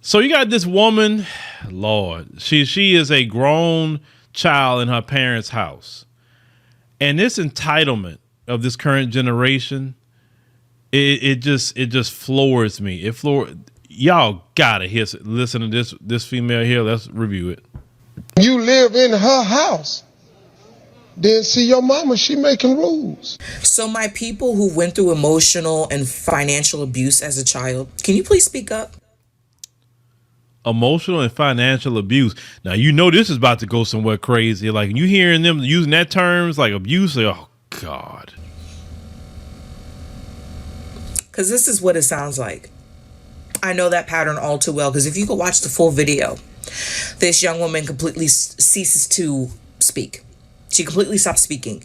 So you got this woman, Lord, she is a grown child in her parents' house. And this entitlement of this current generation, it just floors me. Y'all gotta listen to this female here. Let's review it. You live in her house. Then see your mama, she making rules. So my people who went through emotional and financial abuse as a child, can you please speak up? Emotional and financial abuse. Now you know this is about to go somewhere crazy. Like you hearing them using that terms like abuse. Like, oh God. Because this is what it sounds like. I know that pattern all too well, because if you go watch the full video, this young woman completely ceases to speak. She completely stopped speaking.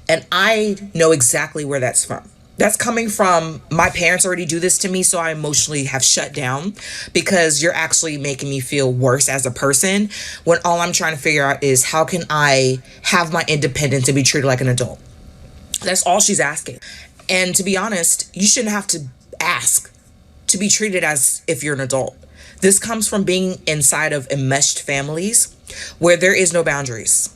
And I know exactly where that's from. That's coming from my parents already do this to me, so I emotionally have shut down because you're actually making me feel worse as a person when all I'm trying to figure out is how can I have my independence and be treated like an adult? That's all she's asking. And to be honest, you shouldn't have to ask to be treated as if you're an adult. This comes from being inside of enmeshed families where there is no boundaries.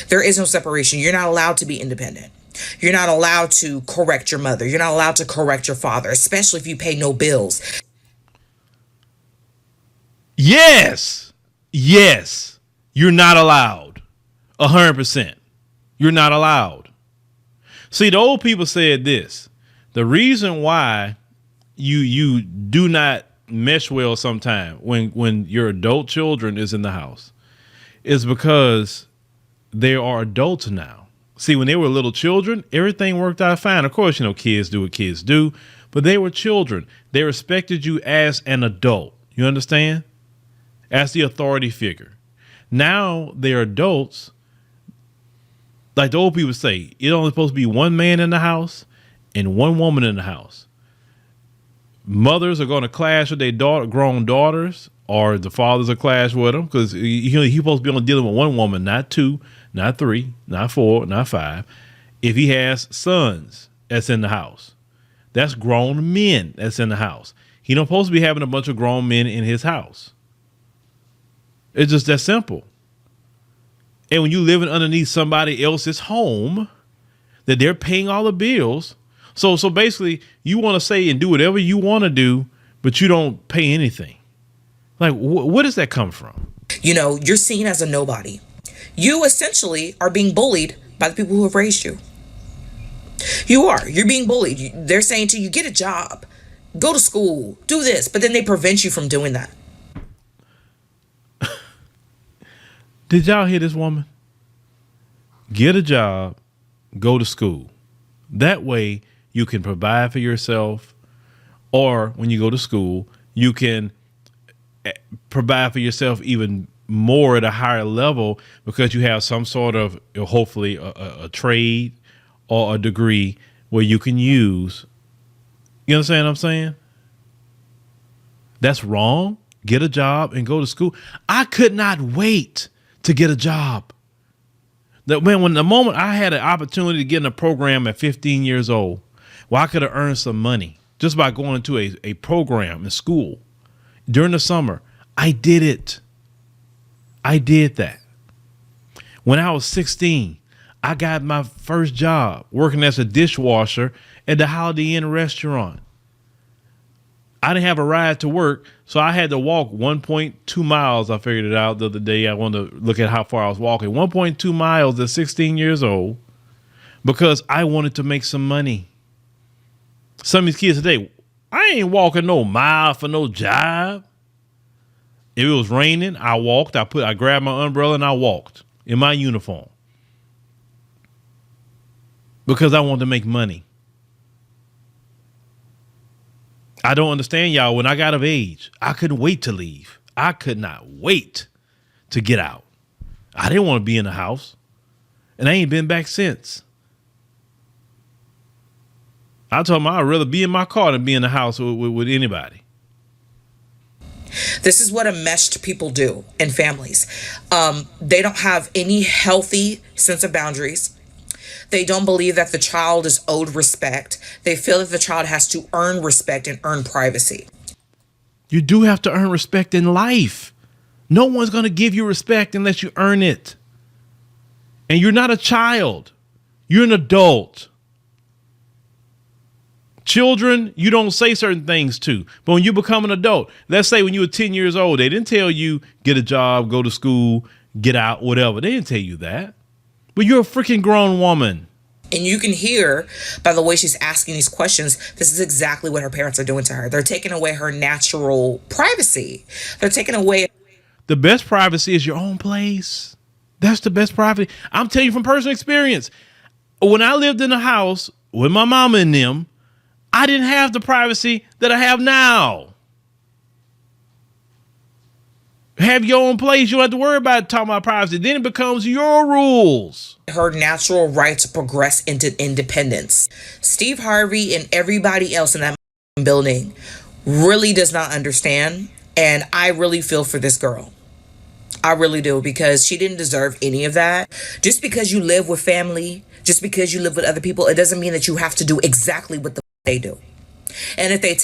There is no separation. You're not allowed to be independent. You're not allowed to correct your mother. You're not allowed to correct your father, especially if you pay no bills. Yes. Yes. You're not allowed. 100%. You're not allowed. See, the old people said this. The reason why you do not mesh well sometimes when your adult children is in the house is because they are adults now. See, when they were little children, everything worked out fine. Of course, kids do what kids do, but they were children. They respected you as an adult. You understand? As the authority figure. Now they're adults. Like the old people say, it's only supposed to be one man in the house and one woman in the house. Mothers are going to clash with their grown daughters, or the fathers will clash with them because he's supposed to be only dealing with one woman, not two, not three, not four, not five. If he has sons that's in the house, that's grown men that's in the house. He don't supposed to be having a bunch of grown men in his house. It's just that simple. And when you living underneath somebody else's home, that they're paying all the bills. So basically, you want to say and do whatever you want to do, but you don't pay anything. Like, where does that come from? You're seen as a nobody. You essentially are being bullied by the people who have raised you. You are. You're being bullied. They're saying to you, get a job, go to school, do this, but then they prevent you from doing that. Did y'all hear this woman? Get a job, go to school. That way you can provide for yourself, or when you go to school, you can provide for yourself even more at a higher level because you have some sort of, hopefully, a trade or a degree where you can use. You understand what I'm saying? That's wrong. Get a job and go to school. I could not wait to get a job. When the moment I had an opportunity to get in a program at 15 years old, well, I could have earned some money just by going into a program in school during the summer. I did it. I did that. When I was 16, I got my first job working as a dishwasher at the Holiday Inn restaurant. I didn't have a ride to work, so I had to walk 1.2 miles. I figured it out the other day. I wanted to look at how far I was walking. 1.2 miles at 16 years old because I wanted to make some money. Some of these kids today, I ain't walking no mile for no job. If it was raining, I walked. I grabbed my umbrella and I walked in my uniform because I wanted to make money. I don't understand y'all. When I got of age, I couldn't wait to leave. I could not wait to get out. I didn't want to be in the house, and I ain't been back since. I told them I'd rather be in my car than be in the house with anybody. This is what enmeshed people do in families. They don't have any healthy sense of boundaries. They don't believe that the child is owed respect. They feel that the child has to earn respect and earn privacy. You do have to earn respect in life. No one's going to give you respect unless you earn it. And you're not a child. You're an adult. Children, you don't say certain things to. But when you become an adult, let's say when you were 10 years old, they didn't tell you get a job, go to school, get out, whatever. They didn't tell you that. But you're a freaking grown woman. And you can hear by the way she's asking these questions, this is exactly what her parents are doing to her. They're taking away her natural privacy. They're taking away. The best privacy is your own place. That's the best privacy. I'm telling you from personal experience. When I lived in a house with my mama and them, I didn't have the privacy that I have now. Have your own place. You don't have to worry about talking about privacy. Then it becomes your rules. Her natural right to progress into independence. Steve Harvey and everybody else in that building really does not understand. And I really feel for this girl. I really do, because she didn't deserve any of that. Just because you live with family, just because you live with other people, it doesn't mean that you have to do exactly what they do. And if they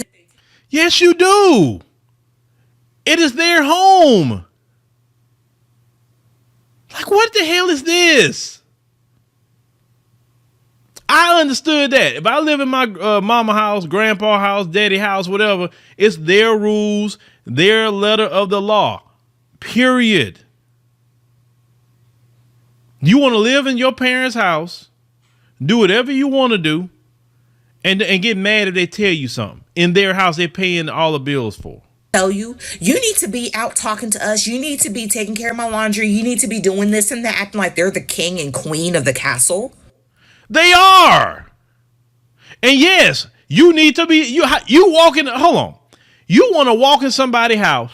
yes, you do. It is their home. Like, what the hell is this? I understood that. If I live in my mama house, grandpa house, daddy house, whatever, it's their rules, their letter of the law. Period. You want to live in your parents' house, do whatever you want to do, and get mad if they tell you something. In their house, they're paying all the bills for. Tell you need to be out talking to us. You need to be taking care of my laundry. You need to be doing this and that, acting like they're the king and queen of the castle. They are. And yes, you need to be, you walk in, hold on. You want to walk in somebody's house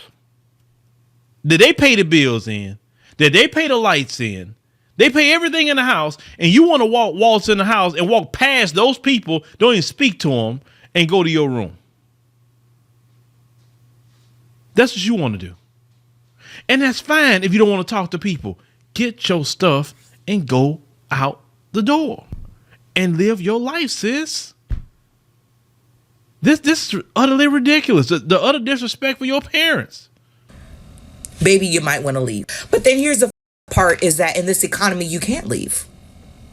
that they pay the bills in, that they pay the lights in, they pay everything in the house, and you want to waltz in the house and walk past those people, don't even speak to them, and go to your room. That's what you want to do. And that's fine if you don't want to talk to people. Get your stuff and go out the door and live your life, sis. This is utterly ridiculous. The utter disrespect for your parents. Baby, you might want to leave. But then here's the part is that in this economy, you can't leave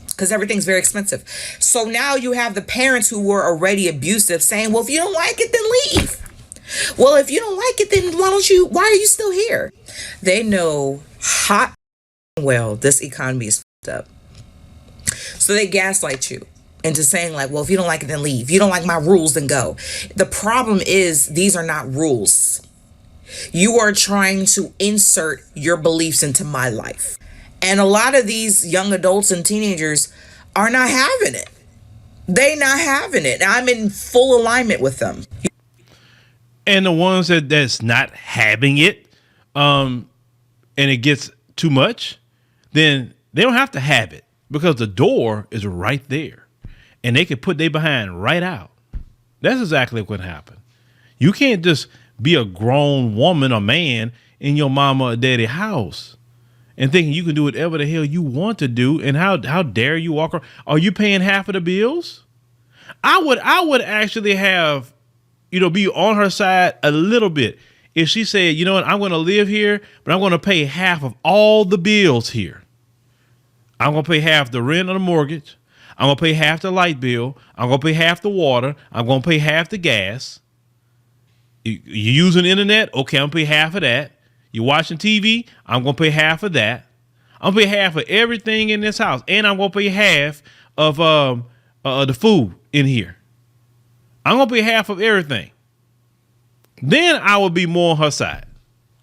because everything's very expensive. So now you have the parents who were already abusive saying, well, if you don't like it, then leave. Well, if you don't like it, then why are you still here? They know hot and well this economy is fucked up. So they gaslight you into saying like, well, if you don't like it, then leave. You don't like my rules, then go. The problem is these are not rules. You are trying to insert your beliefs into my life. And a lot of these young adults and teenagers are not having it. They not having it. I'm in full alignment with them. And the ones that's not having it, and it gets too much, then they don't have to have it because the door is right there and they can put their behind right out. That's exactly what happened. You can't just be a grown woman or man in your mama or daddy house and thinking you can do whatever the hell you want to do. And how dare you walk around? Are you paying half of the bills? I would actually have, be on her side a little bit. If she said, you know what, I'm going to live here, but I'm going to pay half of all the bills here. I'm going to pay half the rent or the mortgage. I'm going to pay half the light bill. I'm going to pay half the water. I'm going to pay half the gas. You using the internet? Okay, I'm going to pay half of that. You watching TV? I'm going to pay half of that. I'm going to pay half of everything in this house. And I'm going to pay half of the food in here. I'm going to pay half of everything. Then I would be more on her side.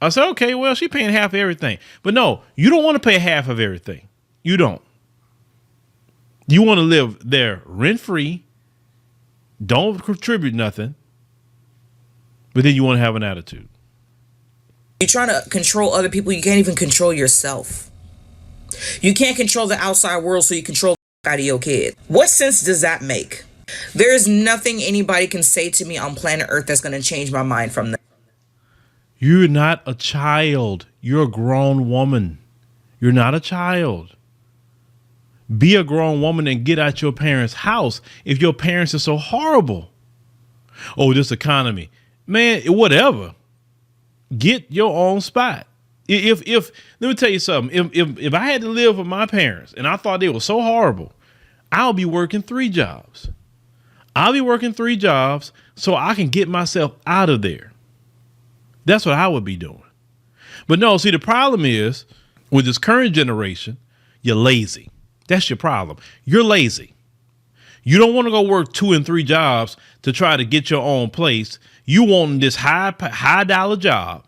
I said, okay, well, she paying half of everything. But no, you don't want to pay half of everything. You don't. You want to live there rent-free. Don't contribute nothing. But then you want to have an attitude. You're trying to control other people. You can't even control yourself. You can't control the outside world, so you control the out of your kid. What sense does that make? There's nothing anybody can say to me on planet Earth that's going to change my mind from that. You're not a child. You're a grown woman. You're not a child. Be a grown woman and get out your parents' house if your parents are so horrible. Oh, this economy. Man, whatever. Get your own spot. If let me tell you something. If I had to live with my parents and I thought they were so horrible, I'll be working 3 jobs. I'll be working 3 jobs so I can get myself out of there. That's what I would be doing. But no, see, the problem is with this current generation, you're lazy. That's your problem. You're lazy. You don't want to go work 2 and 3 jobs to try to get your own place. You want this high dollar job.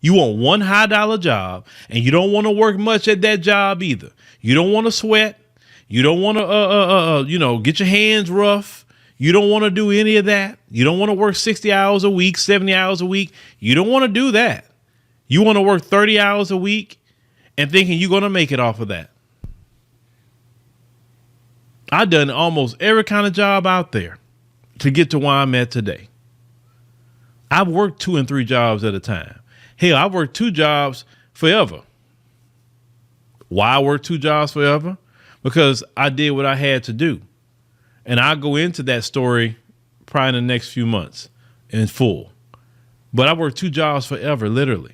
You want one high dollar job, and you don't want to work much at that job either. You don't want to sweat. You don't want to, get your hands rough. You don't want to do any of that. You don't want to work 60 hours a week, 70 hours a week. You don't want to do that. You want to work 30 hours a week and thinking you're going to make it off of that. I've done almost every kind of job out there to get to where I'm at today. I've worked 2 and 3 jobs at a time. Hell, I worked 2 jobs forever. Why I worked 2 jobs forever? Because I did what I had to do. And I'll go into that story probably in the next few months in full. But I worked 2 jobs forever, literally.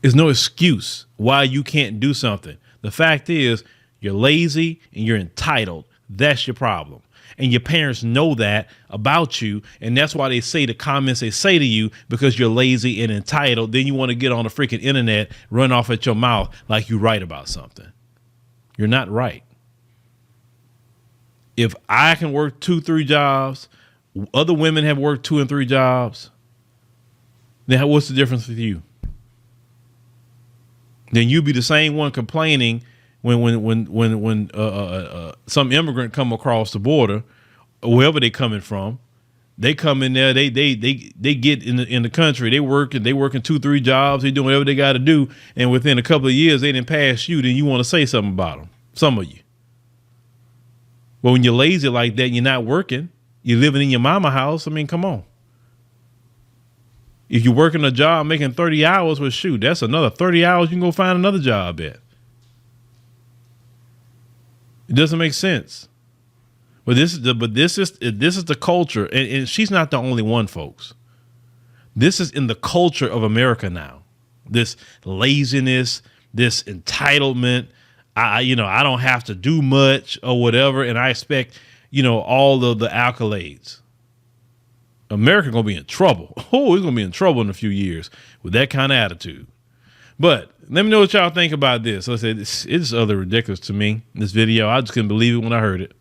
There's no excuse why you can't do something. The fact is, you're lazy and you're entitled. That's your problem. And your parents know that about you. And that's why they say the comments they say to you, because you're lazy and entitled. Then you want to get on the freaking internet, run off at your mouth like you're right about something. You're not right. If I can work 2, 3 jobs, other women have worked 2 and 3 jobs, then what's the difference with you? Then you be the same one complaining when some immigrant come across the border, wherever they coming from. They come in there, they get in the country, they working 2, 3 jobs, they doing whatever they got to do, and within a couple of years they didn't pass you. Then you want to say something about them, some of you. But when you're lazy like that, you're not working, you're living in your mama house. I mean, come on. If you're working a job making 30 hours, well, shoot, that's another 30 hours you can go find another job at. It doesn't make sense. But this is the culture, and she's not the only one, folks. This is in the culture of America now. This laziness, this entitlement. I don't have to do much or whatever, and I expect, all of the accolades. America gonna be in trouble. Oh, it's gonna be in trouble in a few years with that kind of attitude. But let me know what y'all think about this. Like I said, it's utterly ridiculous to me, this video. I just couldn't believe it when I heard it.